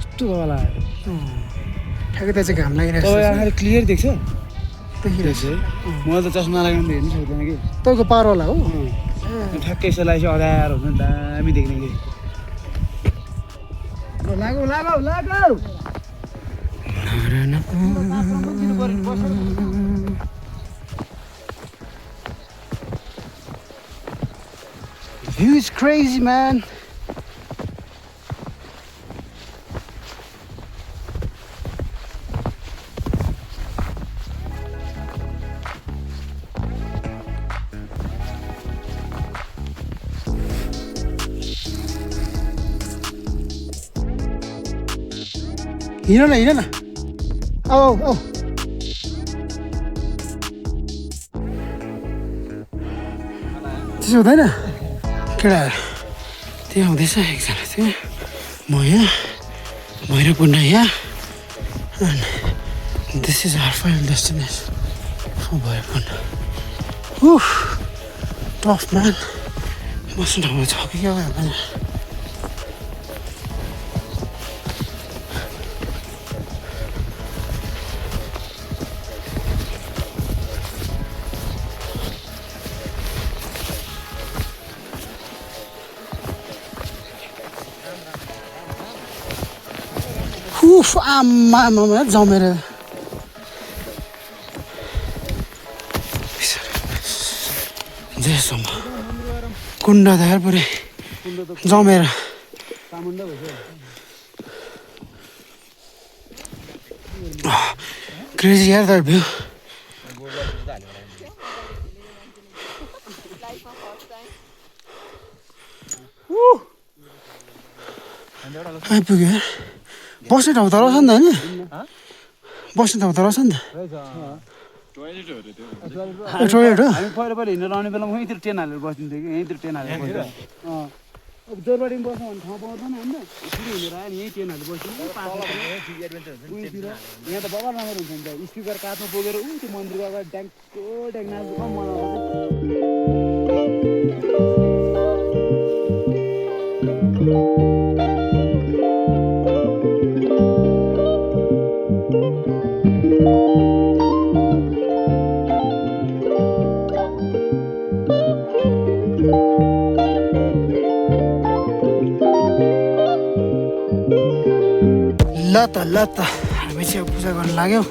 यस्तो बवाल आयो ठ्याक्कै त चाहिँ घाम लागिरहेछ तपाईँ क्लियर देख्छ देखिरहेछ मलाई त चस्मा लगाएर हेर्नु सक्दैन कि तपाईँको पारवाला हो ठ्याक्कै यसो लगाएपछि अँध्यारो हुन्छ नि दामी देख्ने कि लागौ लागौ लागौ View is crazy, man. हिँड न औ त्यसो हुँदैन केटा त्यहाँ हुँदैछ एकजना थियो म यहाँ भैरव कुण्ड यहाँ this is our final destination Bhairav Kund tough man बस्ने ठाउँमा छ कि क्या भयो आमा जमेर जेसम्म कुण्ड त यार पुरै जमेर क्रेजी यार तर भ्यू आइपुग्यो यार बस्ने ठाउँ त रहेछ नि त होइन बस्ने ठाउँ त रहेछ नि त टोयलेट हो हामी पहिला हिँडेर आउने बेलामा यहीँतिर ट्रेन हालेर बस्दिन्थ्यो कि यहीँतिर ट्रेन हालेर बस्छ अब जोरबारीमा बस्नु भने ठाउँ पाउँदैन होइन यसरी हिँडेर आयो नि यहीँ ट्रेन हालेर बस्दिन्थ्यो उहीँतिर यहाँ त बबाल राम्रो हुन्छ नि त स्पिकर काठमा बोकेर त्यो मन्दिरको अगाडि ड्याङको ड्याङ नाच्नु कम मजा ल त हामी चाहिँ पूजा गर्न लाग्यौँ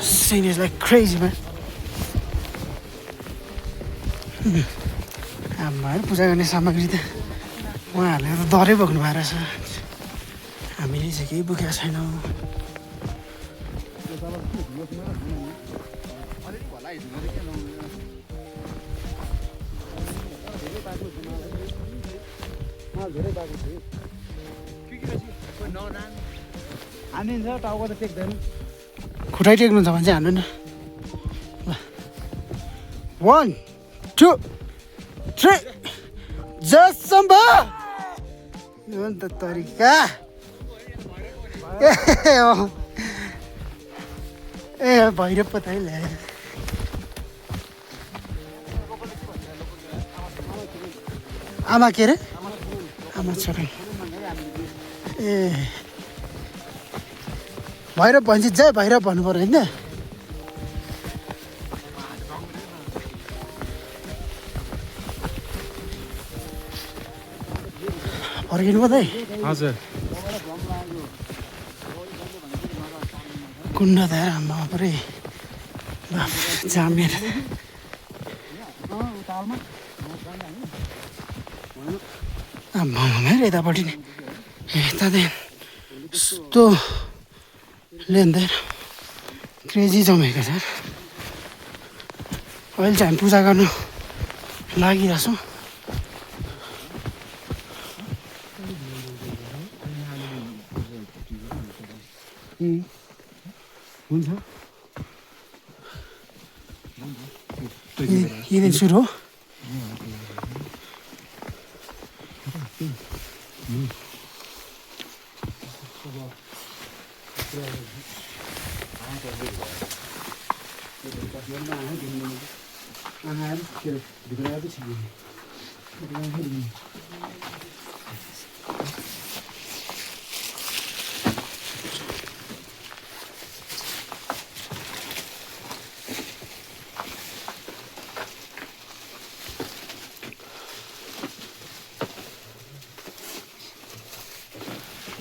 Scene is like crazy, man. आमाहरू पूजा गर्ने सामग्री त उहाँहरूले त डरै बोक्नु भएर छ हामीले चाहिँ केही बोकेका छैनौँ हानिन्छ टाउको त टेक्दैन खुट्टै टेक्नुहुन्छ भने चाहिँ हान्नु न ल 1 2 3 जसम्भव यो नि त तरिका ए भैरव पो त है ल्या आमा के अरे आमा छोरा ए भैरव भन्छ जय भैरव भन्नु पर्यो होइन फर्किनु भयो दाइ हजुर कुण्ड धाएर आम्मा परे बाफ जामेर आम्मा मेरो यतापट्टि नि यतादेखि यस्तो लेनदेन क्रेजी जमेको छ अहिले चाहिँ हामी पूजा गर्नु लागिरहेछौँ हुन्छ यही सुरु हो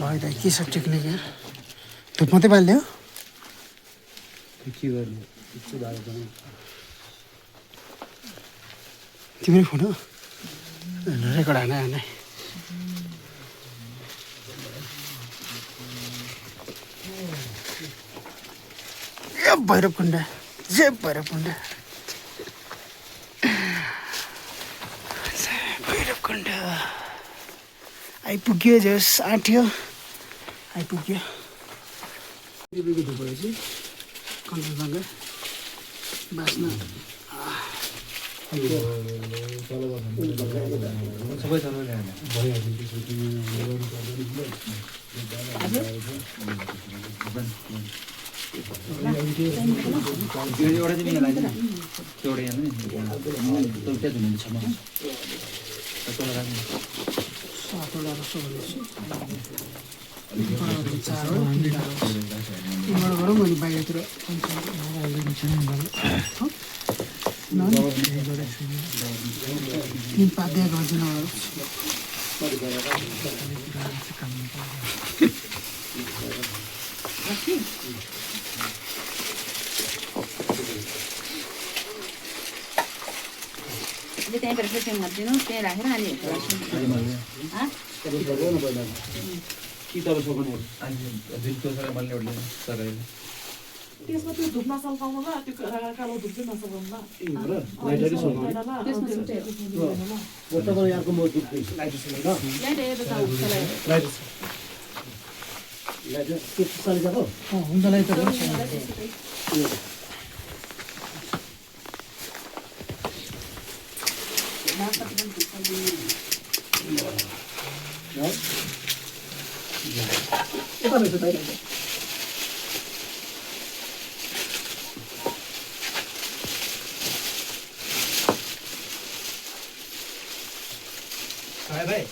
ल दाइ के छ टेक्निक यहाँ धुप मात्रै बाल्ने हो के गर्ने तिम्रै फोन हो रेकर्ड हाने हाने ए भैरव कुण्ड जय भैरव कुण्ड भैरव कुण्ड आइपुग्यो जस आँट्यो आइपुग्यो धुपेपछि कञ्चनजङ्घा बाँच्न सातवटा जस्तो भनेपछि यहाँबाट गरौँ अनि बाहिरतिर तिन पाध्याय गर्छु त्यहीँबाट पेसेन्ट गरिदिनु त्यहीँ राखेर अनि त्यसमा त्यो धुप नसल्काउनु ल त्यो कालो धुप चाहिँ नसल्काउनु ल भाइ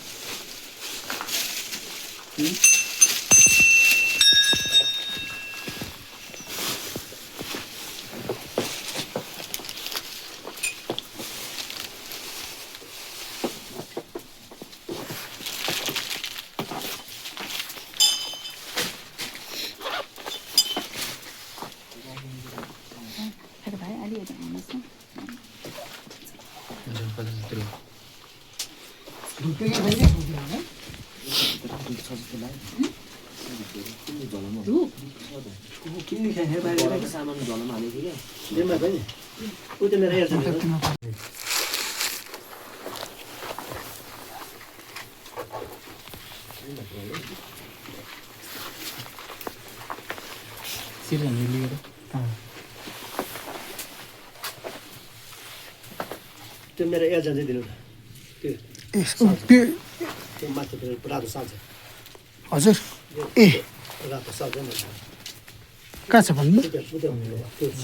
त्यो मेरो एजेन्ट चाहिँ दिनु न त्यो माथि रातो साल छ हजुर ए रातो साल चाहिँ कहाँ छ भन्नु त्यो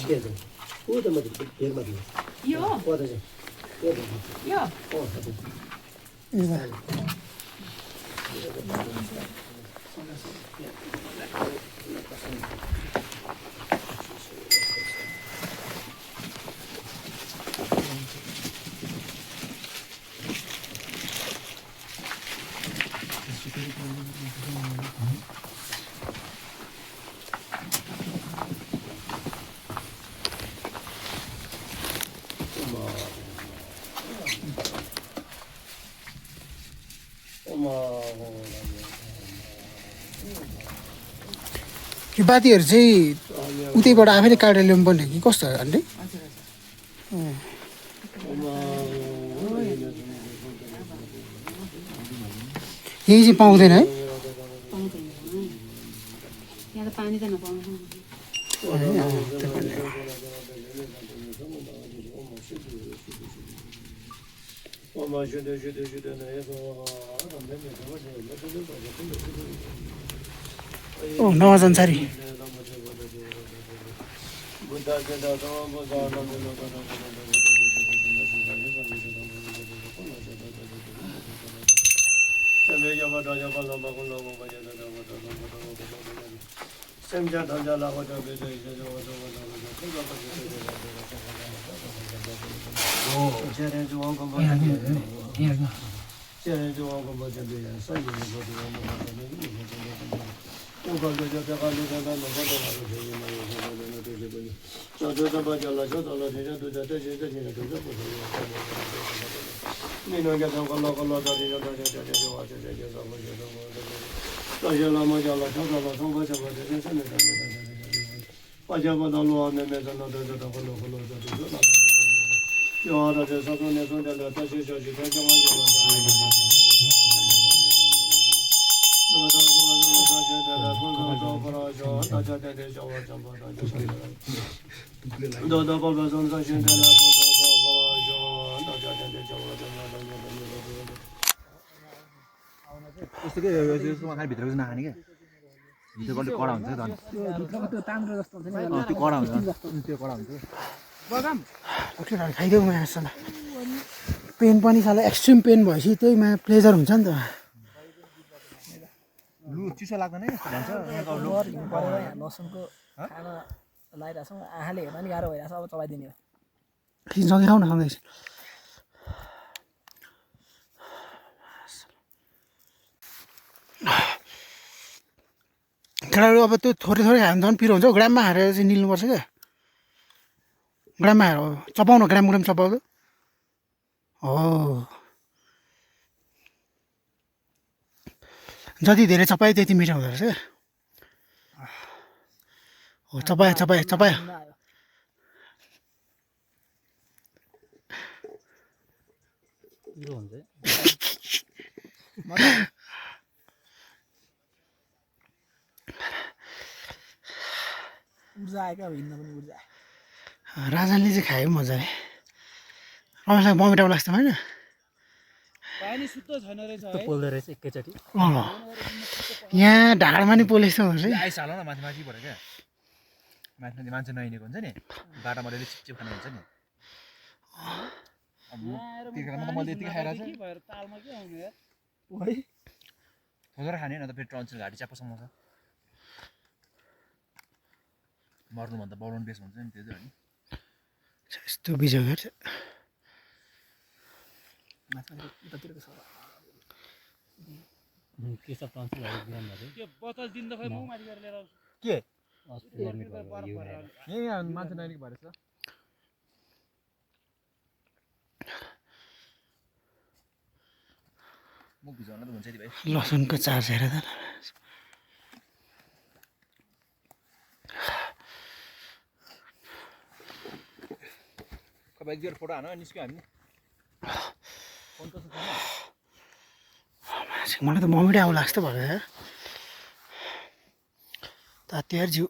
एजेन्ट ऊ त माथि भेगमा दिनु यो कता चाहिँ यो यो बातीहरू चाहिँ उतैबाट आफैले काटेर ल्याउनु पर्ने कि कस्तो हो आन्टी यही चाहिँ पाउँदैन है पाउँदैन यहाँ त पानी त नपाउनु ओ नवजन्सारी यस्तो के यसमा खालि भित्रको चाहिँ नखाने क्या भित्रको अलिक कडा हुन्छ झन् भित्रको त्यो ताम्रो जस्तो हुन्छ नि त्यो कडा हुन्छ त्यो कडा हुन्छ चक्लेटहरू खाइदेऊ मायासँग पेन पनि साला एक्सट्रिम पेन भएपछि त्यही माया प्लेजर हुन्छ नि त लु चिसो लाग्दैन है यस्तो भन्छ लसुनको खाना लगाइरहेको छौँ आँखाले हेर्न नि गाह्रो भइरहेको छ अब चलाइदिने हो सँगै खाउन खाउँदैछ केटाहरू अब त्यो थोरै थोरै खायो भने झन् पिरो हुन्छ ग्राममा हालेर चाहिँ निल्नुपर्छ क्या ग्राममा हालेर चपाउन ग्राम ग्राम चपाउँदो हो जति धेरै चपायो त्यति मिठो हुँदो रहेछ क्या हो चपायो चपायो चपायो ऊर्जा आयो क्या हिँड्न पनि ऊर्जा राजनले चाहिँ खायो मजाले रमेशलाई बमिटाउ लाग्छ होइन पानी शुद्ध छैन रहेछ है पोल्दो रहेछ एकैचोटि यहाँ ढाडमा नि पोलेछ रहेछ आइस हाल न माथि माथिबाट क्या माथि माथि मान्छे नहिँडेको हुन्छ नि बाटामा अलिअलि चिपचिप खाने हुन्छ नि त्यतिखेर मैले यतिकै खाइरहेको छु तालमा के आउने यार थोरै खाने न त फेरि टन्सिल घाँटी च्याप्पोसम्म छ मर्नुभन्दा बढाउनु बेस हुन्छ नि त्यो चाहिँ यस्तो बिजो गर्छ के सब टन्सिलहरू बिहान भएको त्यो बोतल दिन त खै म माथि गरेर लिएर आउँछु के अस्ट्रेलियामा भयो यहाँ मान्छे नहिँडेको भएर छ म भिजाउन त हुन्छ नि भाइ लसुनको चार्ज हेर त बाइक दिएर फोटो हान निस्क्यो हामी फोन त मलाई त ममिटै आउला जस्तो भयो तातियार जिउ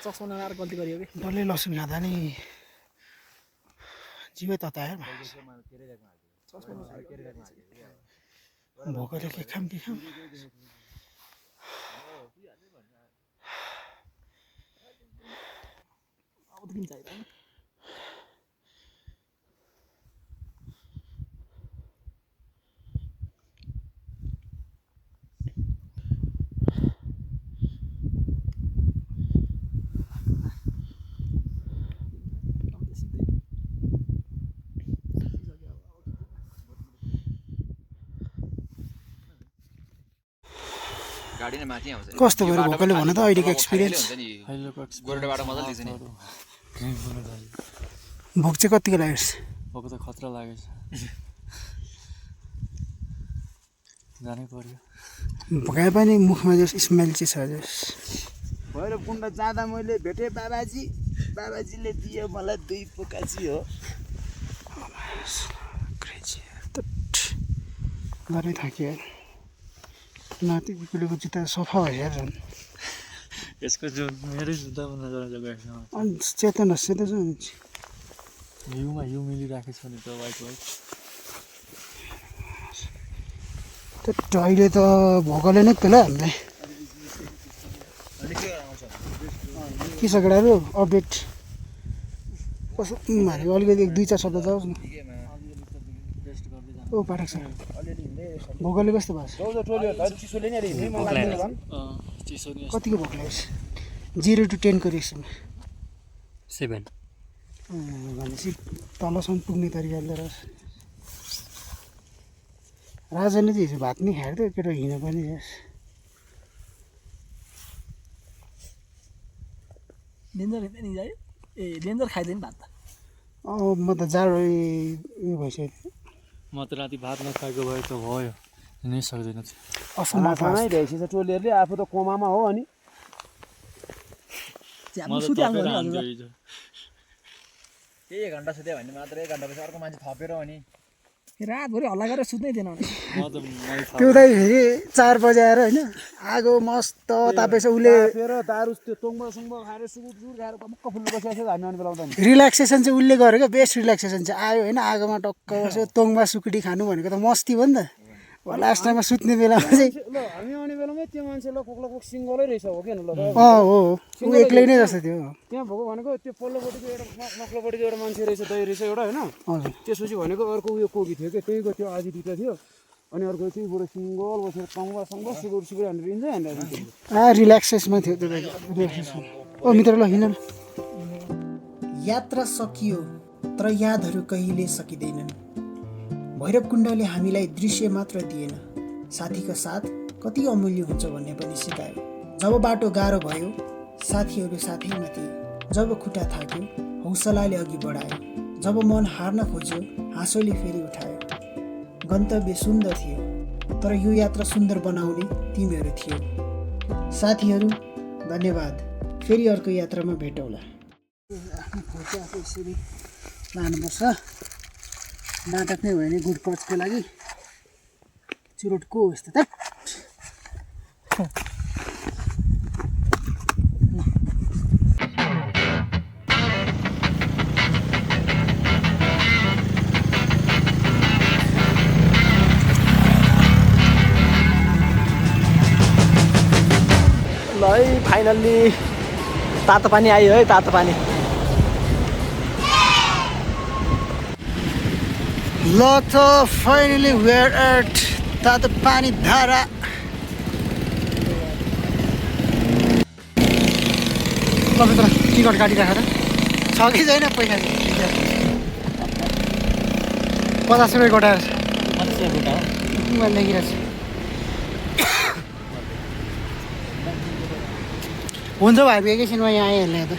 चस्मा लगाएर गल्ती गरियो कि डल्लै लसुन खाँदा नि जिउै ततायो भोकले के खाम अब त किन चाहिँदैन गाडी नै माथि आउँछ कस्तो भयो भोकले भन त अहिलेको एक्सपिरियन्स गोरुडे बाटो मजा लिन्छ नि भोक चाहिँ कतिको लाग्यो भएको त खतरा लागेछ जानै पर्यो भोकाए पनि मुखमा जस स्मेल चाहिँ छ जस भैरवकुण्ड जाँदा मैले भेटेँ बाबाजीले दियो मलाई 2 पोकाची हो गरे थाक्यो नाति कुकुरको जुत्ता सफा भयो झन् यसको जो मेरै जुत्ता पनि नजर अनि चेतन सेतो छ हिउँमा हिउँ मिलिराखेको छ नि त वाइट अहिले त भोकले नै पेला हामीलाई के छ केटाहरू अपडेट कसो भनेको अलिकति 2-4 शब्द जाओस् न ओ पाठक सर भोकले कस्तो भयो कतिको भोक लाग्छ 0 to 10 को रेसमा 7 भनेपछि तलसम्म पुग्ने तरिकाले रहेछ राजाले चाहिँ हिजो भात नि खाएर त केटा हिँड्न पनि डेन्जर नि जायो ए डेन्जर खाइदियो नि भात त म त जाडो उयो भइसक्यो म त राति भात नखाएको भए त भयो हिँड्नै सक्दैन थियो खानै भ्याइसकेछ टोलीहरूले आफू त कोमामा हो अनि त्यही 1 घन्टा सुत्यो भने मात्र 1 घन्टा पछि अर्को मान्छे थपेर अनि रातभरि हल्ला गरेर सुत्नै दिएन पिउँदै फेरि 4 बजे आएर होइन आगो मस्त तापेछ उसले दारु त्यो तोङबा सुङबा खाएर सुगुर खाएर मक्क फुल्नु बसिरहेको छ हामी अनि बेलाउँदा नि रिल्याक्सेसन चाहिँ उसले गरेको बेस्ट रिल्याक्सेसन चाहिँ आयो होइन आगोमा टक्क बस्यो तोङबा सुकुटी खानु भनेको त मस्ती हो नि त लास्ट टाइममा सुत्ने बेलामा चाहिँ ल हामी आउने बेलामै त्यो मान्छे ल कोक्लाको सिङ्गलै रहेछ हो क्या ल हो ऊ एक्लै नै जस्तो थियो त्यहाँ भएको भनेको त्यो पल्लोपट्टिको एउटा नक्लोपट्टिको एउटा मान्छे रहेछ दही रहेछ एउटा होइन हजुर त्यसपछि भनेको अर्को उयो कोगी थियो क्या त्यहीको त्यो आधी 2टा थियो अनि अर्को चाहिँ बरु सिङ्गल बसेर टङ्गासँग सुगुर सुगुर हानेर हिँड्छ रिल्याक्सेसमा थियो त्यो रिल्याक्सेसन ओ मित्र ल हिँड यात्रा सकियो तर यादहरू कहिले सकिँदैनन् भैरवकुण्डले हामीलाई दृश्य मात्र दिएन साथीको साथ कति अमूल्य हुन्छ भन्ने पनि सिकायो जब बाटो गाह्रो भयो साथीहरू साथैमा थिए जब खुट्टा थाक्यो हौसलाले अघि बढायो जब मन हार्न खोज्यो हाँसोले फेरि उठायो गन्तव्य सुन्दर थियो तर यो यात्रा सुन्दर बनाउने तिमीहरू थियो साथीहरू धन्यवाद फेरि अर्को यात्रामा भेटौँला यसरी लानुपर्छ नाटक नै भयो भने गुड कजको लागि चुरोट को यस्तो त ल है फाइनल्ली तातो पानी आयो है तातो पानी ल त फाइनली वेयर एट तातो पानी धारा तपाईँ टिकट काटिराखेर छ कि छैन पैसा 50 रुपियाँ कटाएर मैले लेखिरहेको छु हुन्छ भाइ एकैछिनमा यहाँ आइहाल्ने त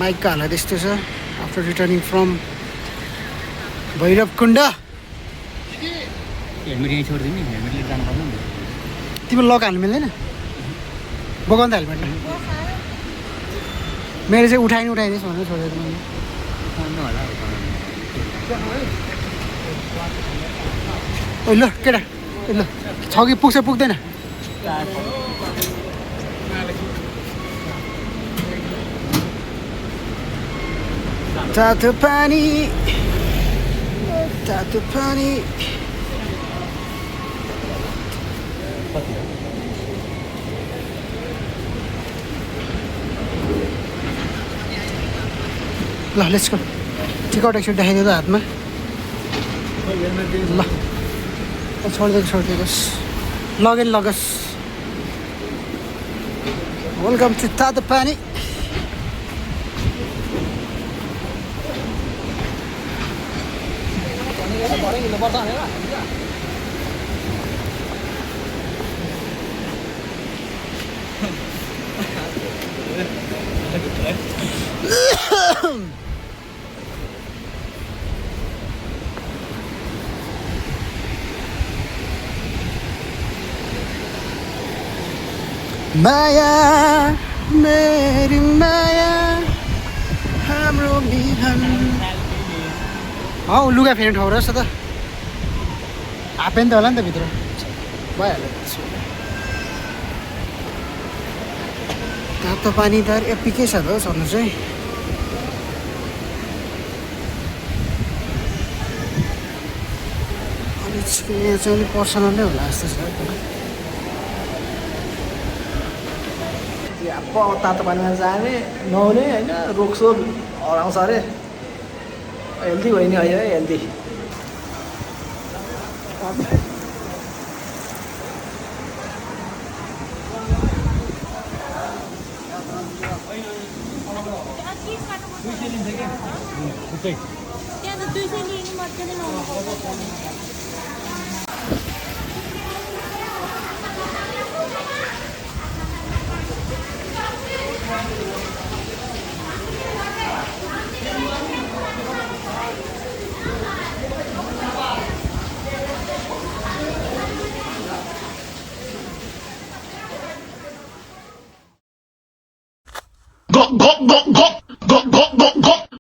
बाइकको हालत यस्तो छ आफ्टर रिटर्निङ फ्रम भैरवकुण्ड हेलमेट यहीँ छोडिदिनु नि हेलमेट लिएर जानु पर्दैन नि तिम्रो लक हाल्नु मिल्दैन बोकाउनु त हेलमेट मेरो चाहिँ उठाइदिनुहोस् भनेर छोडेको मैले होला ओ ल केटा ल छ कि पुग्छ पुग्दैन तातो पानी ल लेट्स गो टिकट एकचोटि देखाइदियो त हातमा ल छोडिदिनुहोस् लगेन लगोस् वेलकम टु तातो पानी माया मेरी माया हाम्रो मिलन लुगा फेर्ने ठाउँ रहेछ त हाफ प्यान्ट त होला नि त भित्र भइहाल्यो तातो पानी त एप्पिकै छ त सर्नु चाहिँ अलिक यहाँ चाहिँ अलिक पर्सनल नै होला जस्तो छ अब तातो पानीमा जाने नुहाउने होइन रोगसोग हराउँछ अरे हेल्दी भयो नि अहिले है हेल्दी त्यहाँ त 200 लिनु मजाले लाउनु पर्छ